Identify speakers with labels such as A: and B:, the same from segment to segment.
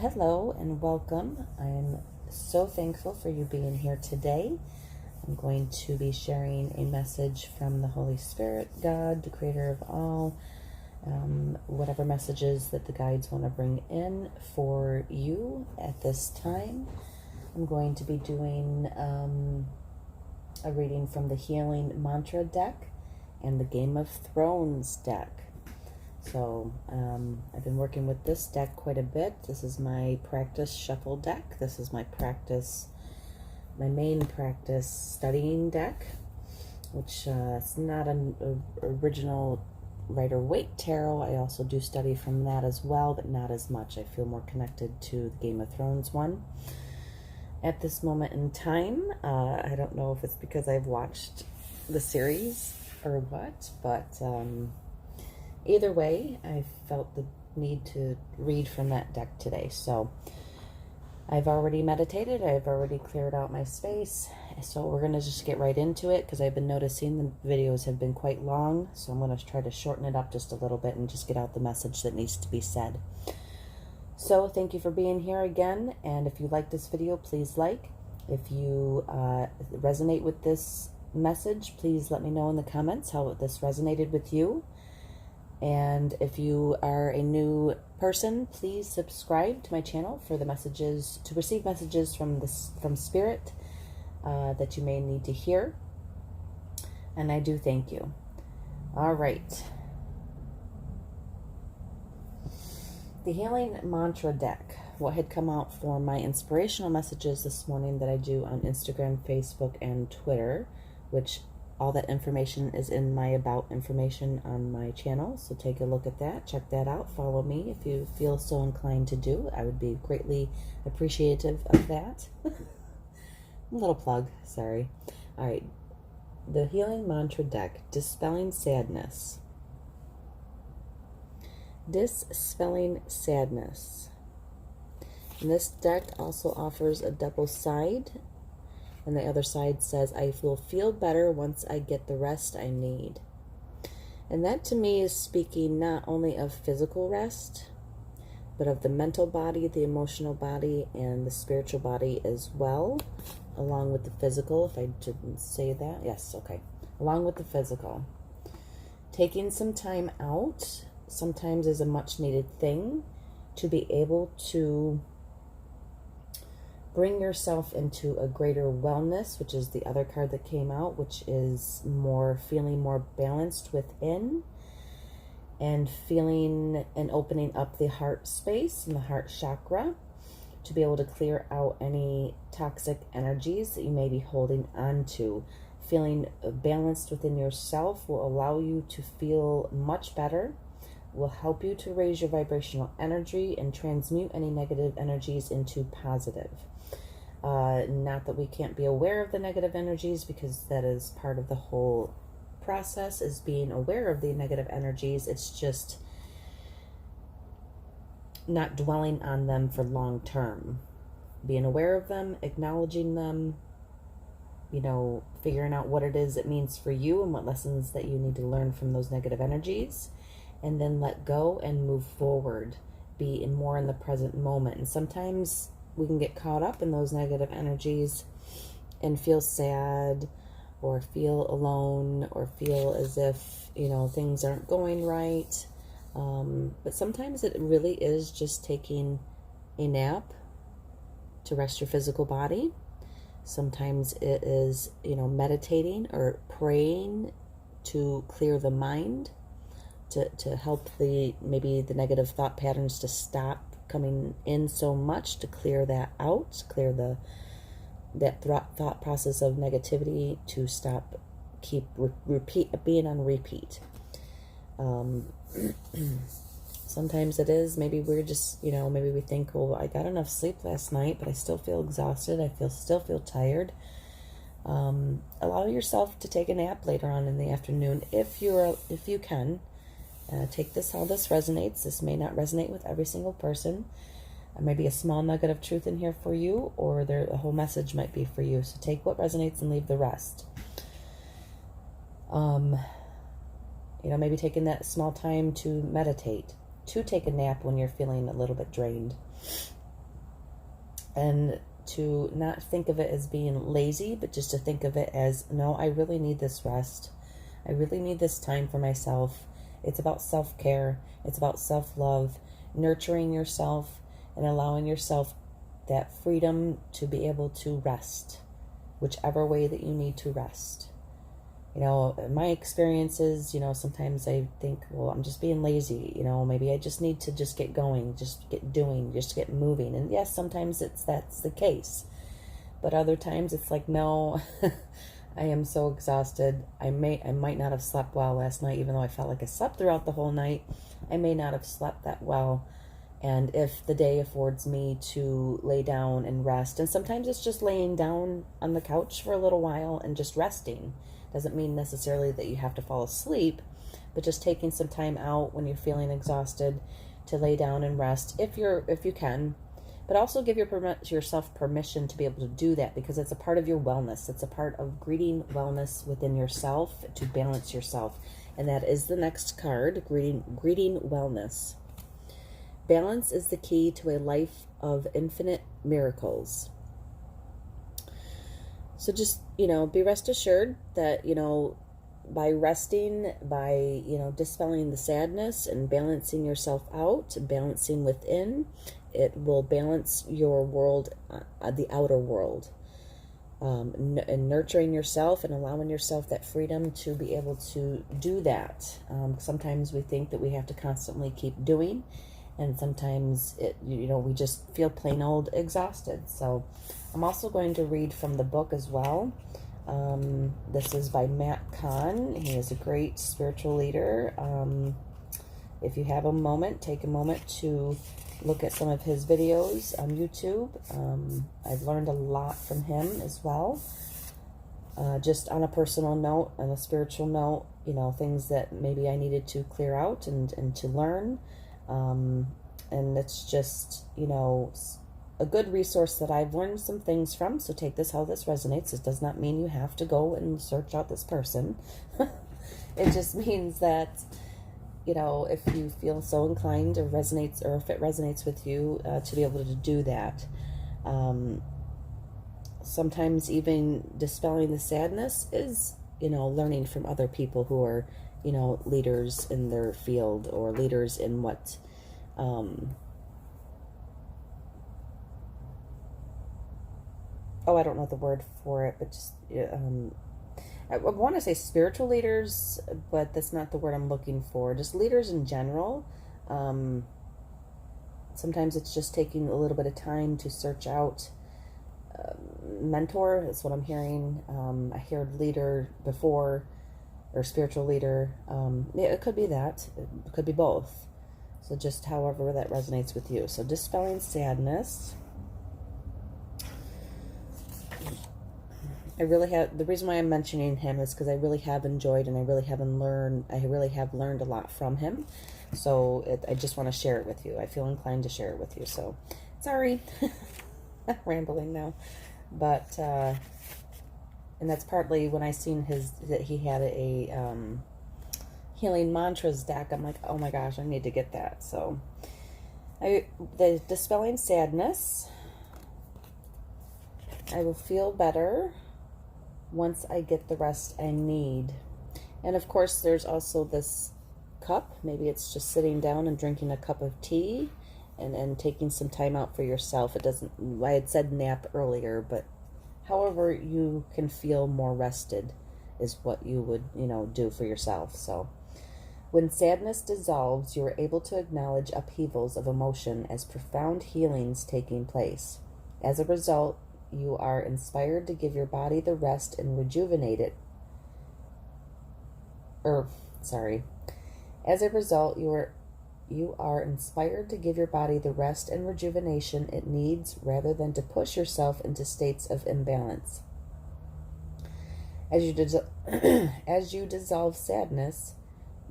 A: Hello and welcome. I'm so thankful for you being here today. I'm going to be sharing a message from the Holy Spirit, God, the creator of all, whatever messages that the guides want to bring in for you at this time. I'm going to be doing a reading from the Healing Mantra deck and the Game of Thrones deck. So I've been working with this deck quite a bit. This is my practice shuffle deck. This is my main practice studying deck, which it's not an original Rider-Waite tarot. I also do study from that as well, but not as much. I feel more connected to the Game of Thrones one at this moment in time. I don't know if it's because I've watched the series or what, but either way, I felt the need to read from that deck today. So I've already meditated. I've already cleared out my space. So we're going to just get right into it because I've been noticing the videos have been quite long. So I'm going to try to shorten it up just a little bit and just get out the message that needs to be said. So thank you for being here again. And if you like this video, please like. If you resonate with this message, please let me know in the comments how this resonated with you. And if you are a new person, please subscribe to my channel for the messages, to receive messages from Spirit that you may need to hear. And I do thank you. All right. The Healing Mantra deck. What had come out for my inspirational messages this morning that I do on Instagram, Facebook, and Twitter, which all that information is in my about information on my channel, so take a look at that, check that out, follow me if you feel so inclined to do. I would be greatly appreciative of that. Little plug, sorry. All right, the Healing Mantra deck, Dispelling Sadness. Dispelling Sadness. And this deck also offers a double side. And the other side says, I will feel better once I get the rest I need. And that to me is speaking not only of physical rest, but of the mental body, the emotional body, and the spiritual body as well, along with the physical, if I didn't say that. Yes, okay. Along with the physical. Taking some time out sometimes is a much needed thing to be able to bring yourself into a greater wellness, which is the other card that came out, which is feeling more balanced within and feeling and opening up the heart space and the heart chakra to be able to clear out any toxic energies that you may be holding on to. Feeling balanced within yourself will allow you to feel much better, will help you to raise your vibrational energy and transmute any negative energies into positive. Not that we can't be aware of the negative energies, because that is part of the whole process, is being aware of the negative energies. It's just not dwelling on them for long term. Being aware of them, acknowledging them, figuring out what it is it means for you and what lessons that you need to learn from those negative energies, and then let go and move forward. Be more in the present moment. And sometimes we can get caught up in those negative energies and feel sad or feel alone or feel as if, things aren't going right. But sometimes it really is just taking a nap to rest your physical body. Sometimes it is, meditating or praying to clear the mind, to help maybe the negative thought patterns to stop coming in so much, to clear that out, clear that thought process of negativity, to stop, being on repeat. Sometimes it is, maybe we're just, maybe we think, oh, I got enough sleep last night, but I still feel exhausted, still feel tired. Allow yourself to take a nap later on in the afternoon if you can. Take this how this resonates. This may not resonate with every single person. There may be a small nugget of truth in here for you, or the whole message might be for you. So take what resonates and leave the rest. Maybe taking that small time to meditate, to take a nap when you're feeling a little bit drained. And to not think of it as being lazy, but just to think of it as, no, I really need this rest. I really need this time for myself. It's about self-care. It's about self-love, nurturing yourself and allowing yourself that freedom to be able to rest, whichever way that you need to rest. You know, in my experiences, you know, sometimes I think, well, I'm just being lazy. You know, maybe I just need to just get going, just get doing, just get moving. And yes, sometimes that's the case. But other times it's like, no, I am so exhausted. I might not have slept well last night, even though I felt like I slept throughout the whole night. I may not have slept that well. And if the day affords me to lay down and rest, and sometimes it's just laying down on the couch for a little while and just resting. Doesn't mean necessarily that you have to fall asleep, but just taking some time out when you're feeling exhausted to lay down and rest if you can. But also give yourself permission to be able to do that, because it's a part of your wellness. It's a part of greeting wellness within yourself, to balance yourself. And that is the next card, greeting wellness. Balance is the key to a life of infinite miracles. So just, you know, be rest assured that, you know, by resting, by, you know, dispelling the sadness and balancing yourself out, balancing within, it will balance your world, the outer world. And nurturing yourself and allowing yourself that freedom to be able to do that. Sometimes we think that we have to constantly keep doing, and sometimes we just feel plain old exhausted. So I'm also going to read from the book as well. This is by Matt Kahn. He is a great spiritual leader. If you have a moment, take a moment to look at some of his videos on YouTube. I've learned a lot from him as well. Just on a personal note, on a spiritual note, you know, things that maybe I needed to clear out and to learn. And it's just, you know, a good resource that I've learned some things from. So take this how this resonates. It does not mean you have to go and search out this person. It just means that, you know, if you feel so inclined or resonates, or if it resonates with you, to be able to do that. Sometimes even dispelling the sadness is, you know, learning from other people who are, you know, leaders in their field, or leaders in what, I don't know the word for it, but just, I want to say spiritual leaders, but that's not the word I'm looking for. Just leaders in general. Sometimes it's just taking a little bit of time to search out mentor is what I'm hearing. I heard leader before, or spiritual leader. Yeah, it could be that. It could be both. So just however that resonates with you. So dispelling sadness. I really have, the reason why I'm mentioning him is because I really have enjoyed, and I really have learned a lot from him. So I just want to share it with you. I feel inclined to share it with you. So sorry, I'm rambling now, but and that's partly when I seen that he had a healing mantras deck. I'm like, oh my gosh, I need to get that. So the dispelling sadness. I will feel better once I get the rest I need. And of course, there's also this cup. Maybe it's just sitting down and drinking a cup of tea and taking some time out for yourself. It doesn't, I had said nap earlier, but however you can feel more rested is what you would, you know, do for yourself. So when sadness dissolves, you are able to acknowledge upheavals of emotion as profound healings taking place. As a result, you are inspired to give your body the rest and rejuvenate it. As a result, you are inspired to give your body the rest and rejuvenation it needs, rather than to push yourself into states of imbalance. As you dissolve sadness,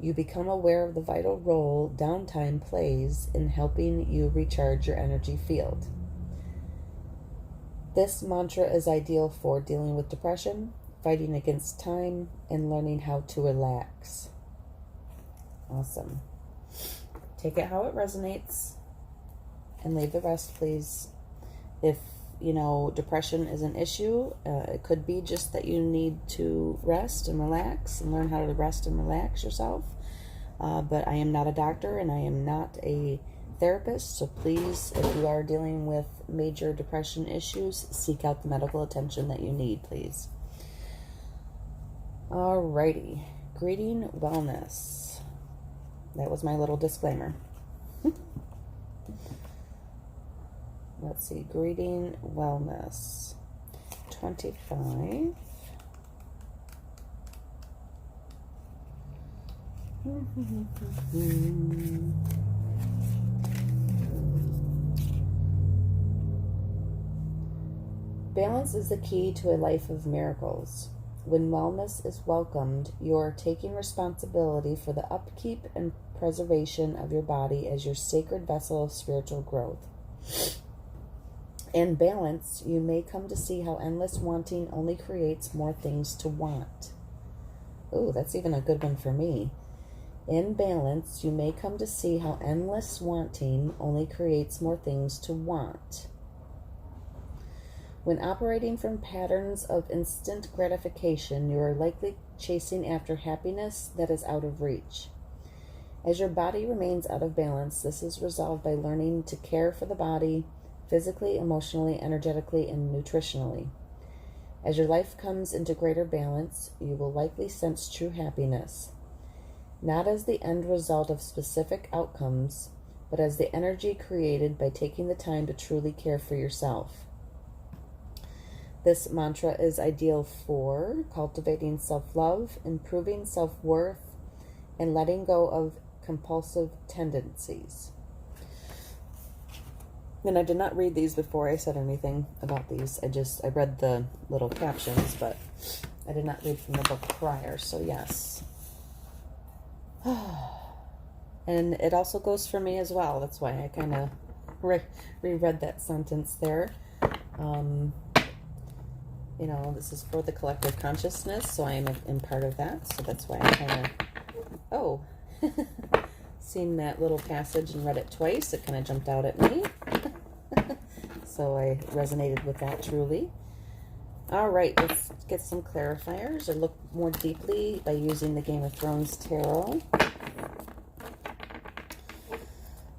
A: you become aware of the vital role downtime plays in helping you recharge your energy field. This mantra is ideal for dealing with depression, fighting against time, and learning how to relax. Awesome. Take it how it resonates, and leave the rest, please. If, depression is an issue, it could be just that you need to rest and relax and learn how to rest and relax yourself. But I am not a doctor and I am not a therapist, so please, if you are dealing with major depression issues, seek out the medical attention that you need, please. Alrighty, greeting wellness. That was my little disclaimer. Let's see, greeting wellness. 25. Balance is the key to a life of miracles. When wellness is welcomed, you are taking responsibility for the upkeep and preservation of your body as your sacred vessel of spiritual growth. In balance, you may come to see how endless wanting only creates more things to want. Ooh, that's even a good one for me. In balance, you may come to see how endless wanting only creates more things to want. When operating from patterns of instant gratification, you are likely chasing after happiness that is out of reach. As your body remains out of balance, this is resolved by learning to care for the body physically, emotionally, energetically, and nutritionally. As your life comes into greater balance, you will likely sense true happiness, not as the end result of specific outcomes, but as the energy created by taking the time to truly care for yourself. This mantra is ideal for cultivating self-love, improving self-worth, and letting go of compulsive tendencies. And I did not read these before I said anything about these. I read the little captions, but I did not read from the book prior, so yes. And it also goes for me as well. That's why I kind of reread that sentence there. This is for the collective consciousness, so I am in part of that. So that's why I kind of, seen that little passage and read it twice. It kind of jumped out at me. So I resonated with that truly. All right, let's get some clarifiers or look more deeply by using the Game of Thrones Tarot.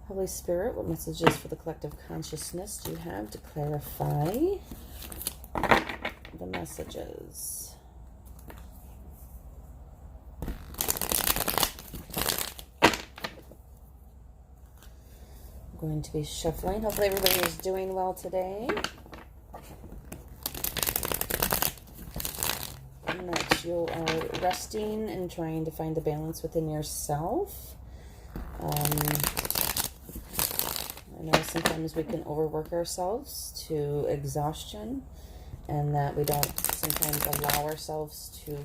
A: Holy Spirit, what messages for the collective consciousness do you have to clarify the messages? I'm going to be shuffling. Hopefully everybody is doing well today. And that you are resting and trying to find a balance within yourself. I know sometimes we can overwork ourselves to exhaustion, and that we don't sometimes allow ourselves to,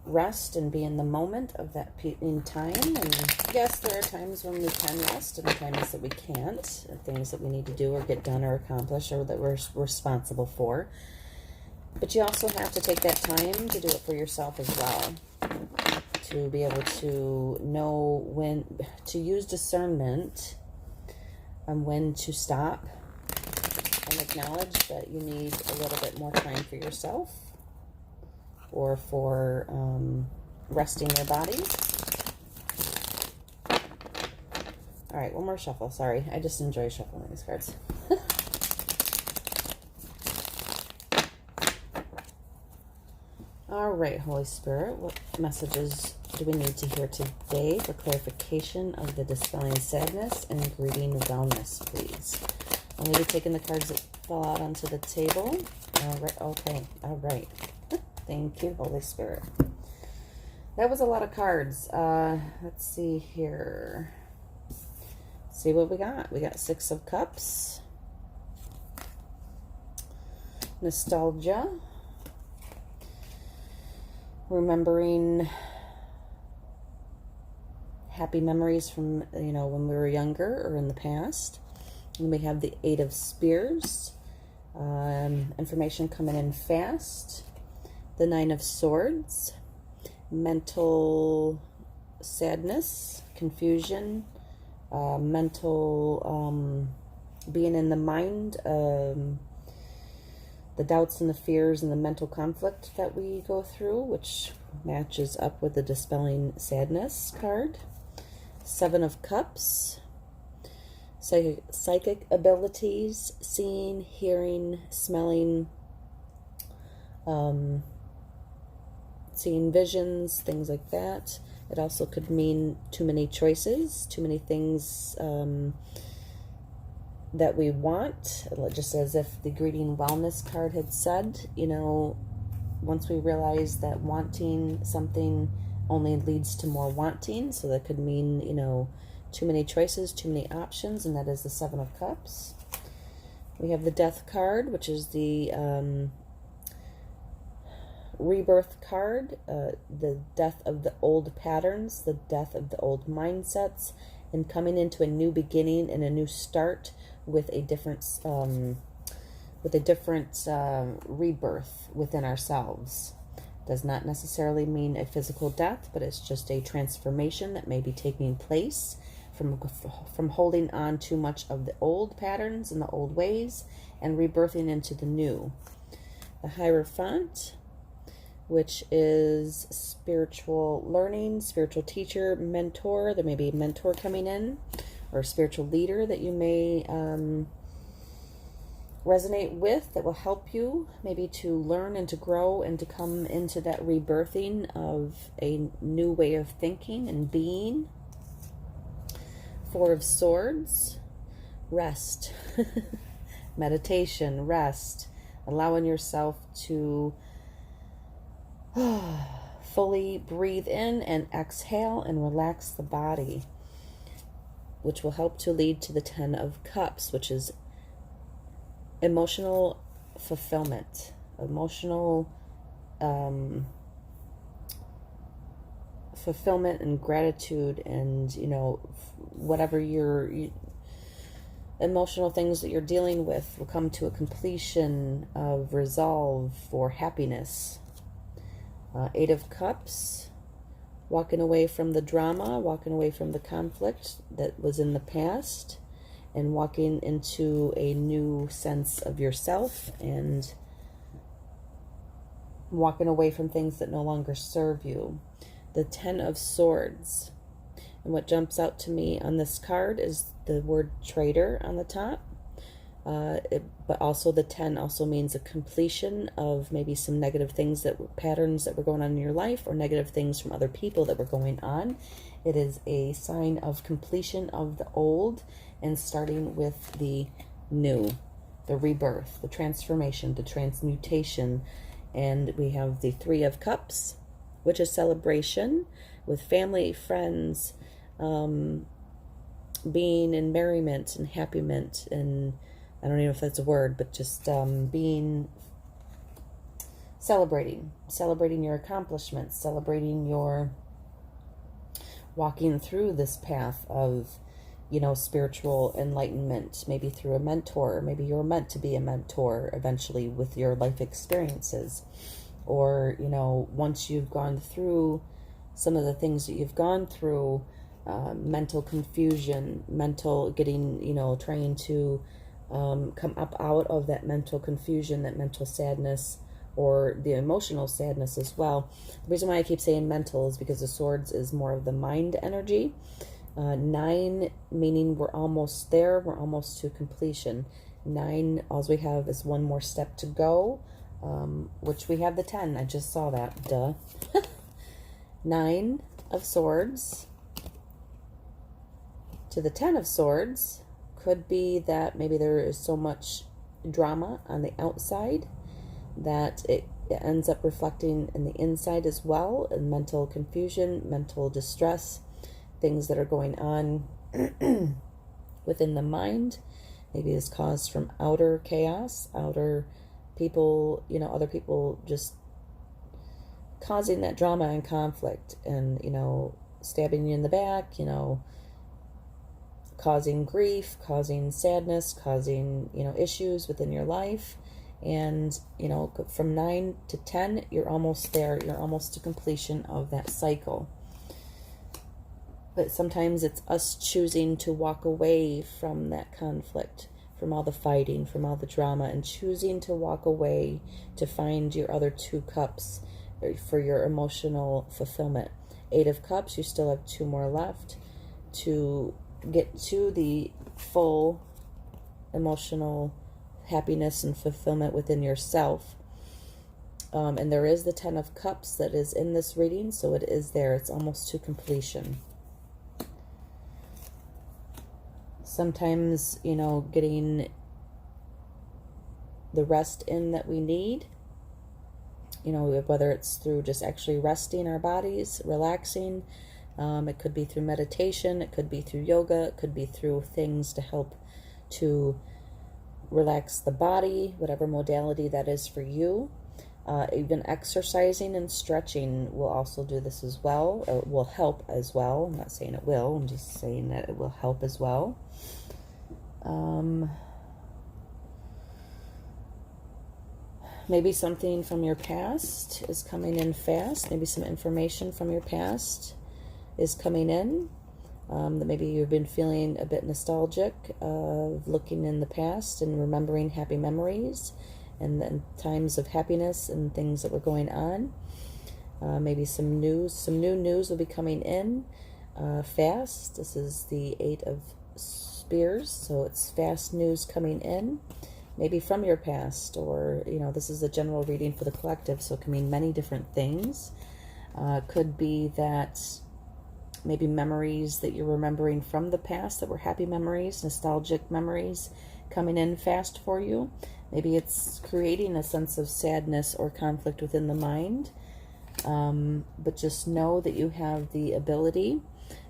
A: rest and be in the moment of that in time. And yes, there are times when we can rest and times that we can't, and things that we need to do or get done or accomplish or that we're responsible for. But you also have to take that time to do it for yourself as well, to be able to know when to use discernment on when to stop and acknowledge that you need a little bit more time for yourself or for resting your body. All right, one more shuffle. Sorry, I just enjoy shuffling these cards. All right, Holy Spirit, what messages do we need to hear today for clarification of the dispelling sadness and greeting wellness, please? I'm going to be taking the cards that fell out onto the table. All right, okay, all right. Thank you, Holy Spirit. That was a lot of cards. Let's see here. Let's see what we got. We got Six of Cups. Nostalgia. Remembering happy memories from, when we were younger or in the past. And we have the Eight of Spears. Information coming in fast. The Nine of Swords. Mental sadness, confusion, mental, being in the mind, the doubts and the fears and the mental conflict that we go through, which matches up with the Dispelling Sadness card. Seven of Cups, psychic abilities, seeing, hearing, smelling, seeing visions, things like that. It also could mean too many choices, too many things that we want, just as if the Greeting Wellness card had said, once we realize that wanting something only leads to more wanting, so that could mean, too many choices, too many options, and that is the Seven of Cups. We have the Death card, which is the rebirth card, the death of the old patterns, the death of the old mindsets, and coming into a new beginning and a new start with a different rebirth within ourselves. Does not necessarily mean a physical death, but it's just a transformation that may be taking place from holding on too much of the old patterns and the old ways and rebirthing into the new. The Hierophant, which is spiritual learning, spiritual teacher, mentor. There may be a mentor coming in, or a spiritual leader that you may resonate with, that will help you maybe to learn and to grow and to come into that rebirthing of a new way of thinking and being. Four of Swords, rest, meditation, rest, allowing yourself to fully breathe in and exhale and relax the body, which will help to lead to the Ten of Cups, which is emotional fulfillment, emotional fulfillment and gratitude, and whatever your emotional things that you're dealing with will come to a completion of resolve for happiness. Eight of Cups, walking away from the drama, walking away from the conflict that was in the past, and walking into a new sense of yourself, and walking away from things that no longer serve you. The Ten of Swords. And what jumps out to me on this card is the word traitor on the top. But also the 10 also means a completion of maybe some negative things, patterns that were going on in your life, or negative things from other people that were going on. It is a sign of completion of the old and starting with the new, the rebirth, the transformation, the transmutation. And we have the Three of Cups, which is celebration with family, friends, being in merriment and happyment, and I don't even know if that's a word, but just celebrating your accomplishments, celebrating your walking through this path of, spiritual enlightenment, maybe through a mentor. Maybe you're meant to be a mentor eventually with your life experiences, or, once you've gone through some of the things that you've gone through, mental confusion, trying to come up out of that mental confusion, that mental sadness, or the emotional sadness as well. The reason why I keep saying mental is because the Swords is more of the mind energy. 9 meaning we're almost there, we're almost to completion. 9, all we have is one more step to go, which we have the 10. I just saw that, duh. 9 of Swords to the 10 of Swords could be that maybe there is so much drama on the outside that it ends up reflecting in the inside as well, in mental confusion, mental distress, things that are going on within the mind. Maybe it's caused from outer chaos, outer people, other people just causing that drama and conflict, and, stabbing you in the back, causing grief, causing sadness, causing, issues within your life. And, from 9 to 10, you're almost there. You're almost to completion of that cycle. But sometimes it's us choosing to walk away from that conflict, from all the fighting, from all the drama, and choosing to walk away to find your other 2 cups for your emotional fulfillment. 8 of Cups, you still have 2 more left to get to the full emotional happiness and fulfillment within yourself. And there is the 10 of Cups that is in this reading, so it is there. It's almost to completion. Sometimes, getting the rest in that we need, whether it's through just actually resting our bodies, relaxing. It could be through meditation. It could be through yoga. It could be through things to help to relax the body, whatever modality that is for you. Even exercising and stretching will also do this as well, or will help as well. I'm not saying it will, I'm just saying that it will help as well. Maybe something from your past is coming in fast. Maybe some information from your past is coming in. That maybe you've been feeling a bit nostalgic of looking in the past and remembering happy memories and times of happiness and things that were going on. Maybe some new news will be coming in fast. This is the 8 of Spears, so it's fast news coming in, maybe from your past, or this is a general reading for the collective, so it can mean many different things. Could be that maybe memories that you're remembering from the past that were happy memories, nostalgic memories coming in fast for you. Maybe it's creating a sense of sadness or conflict within the mind. But just know that you have the ability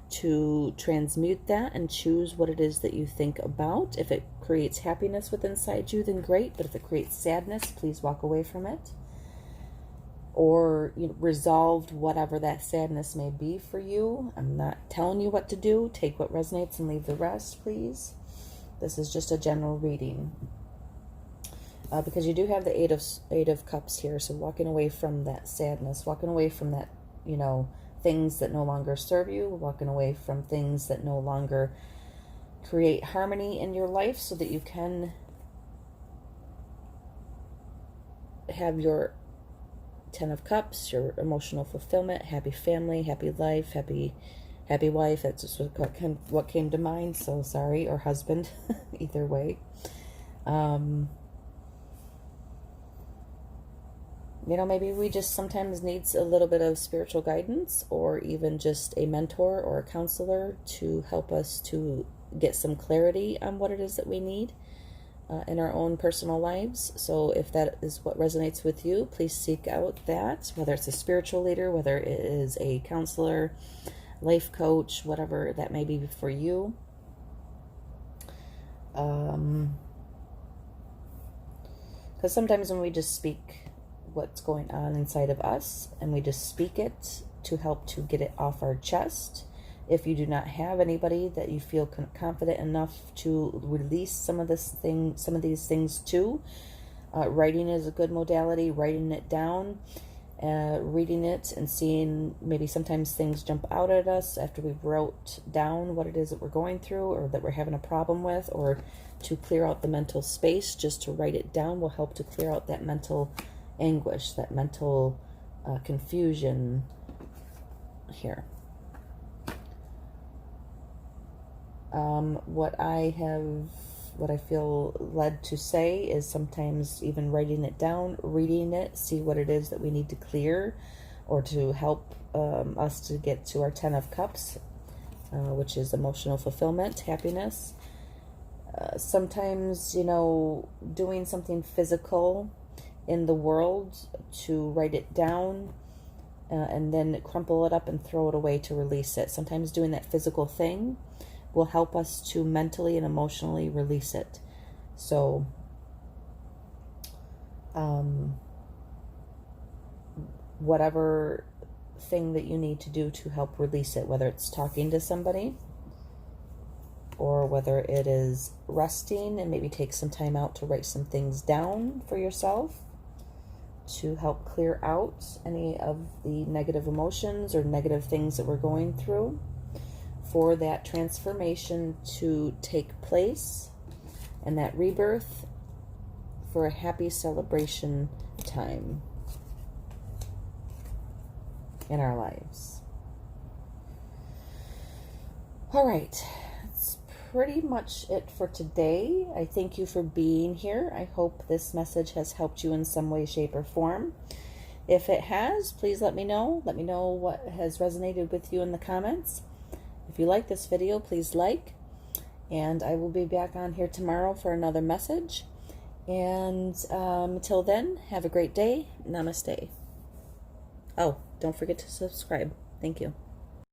A: to transmute that and choose what it is that you think about. If it creates happiness within inside you, then great. But if it creates sadness, please walk away from it. Or resolved whatever that sadness may be for you. I'm not telling you what to do. Take what resonates and leave the rest, please. This is just a general reading. Because you do have the 8 of Cups here, so walking away from that sadness, walking away from that, things that no longer serve you, walking away from things that no longer create harmony in your life, so that you can have your 10 of Cups, your emotional fulfillment, happy family, happy life, happy wife. That's just what came to mind. So sorry, or husband, either way. Maybe we just sometimes need a little bit of spiritual guidance, or even just a mentor or a counselor to help us to get some clarity on what it is that we need in our own personal lives. So if that is what resonates with you, please seek out that, whether it's a spiritual leader, whether it is a counselor, life coach, whatever that may be for you. Because sometimes when we just speak what's going on inside of us and we just speak it to help to get it off our chest, if you do not have anybody that you feel confident enough to release some of these things to, writing is a good modality. Writing it down, reading it, and seeing, maybe sometimes things jump out at us after we've wrote down what it is that we're going through or that we're having a problem with, or to clear out the mental space. Just to write it down will help to clear out that mental anguish, that mental confusion here. What I feel led to say is sometimes even writing it down, reading it, see what it is that we need to clear, or to help us to get to our 10 of Cups, which is emotional fulfillment, happiness. Sometimes, doing something physical in the world, to write it down and then crumple it up and throw it away to release it. Sometimes doing that physical thing will help us to mentally and emotionally release it. So whatever thing that you need to do to help release it, whether it's talking to somebody, or whether it is resting and maybe take some time out to write some things down for yourself to help clear out any of the negative emotions or negative things that we're going through. for that transformation to take place and that rebirth for a happy celebration time in our lives. All right, that's pretty much it for today. I thank you for being here. I hope this message has helped you in some way, shape, or form. If it has, please let me know. Let me know what has resonated with you in the comments. If you like this video, please like. And I will be back on here tomorrow for another message. And until then, have a great day. Namaste. Oh, don't forget to subscribe. Thank you.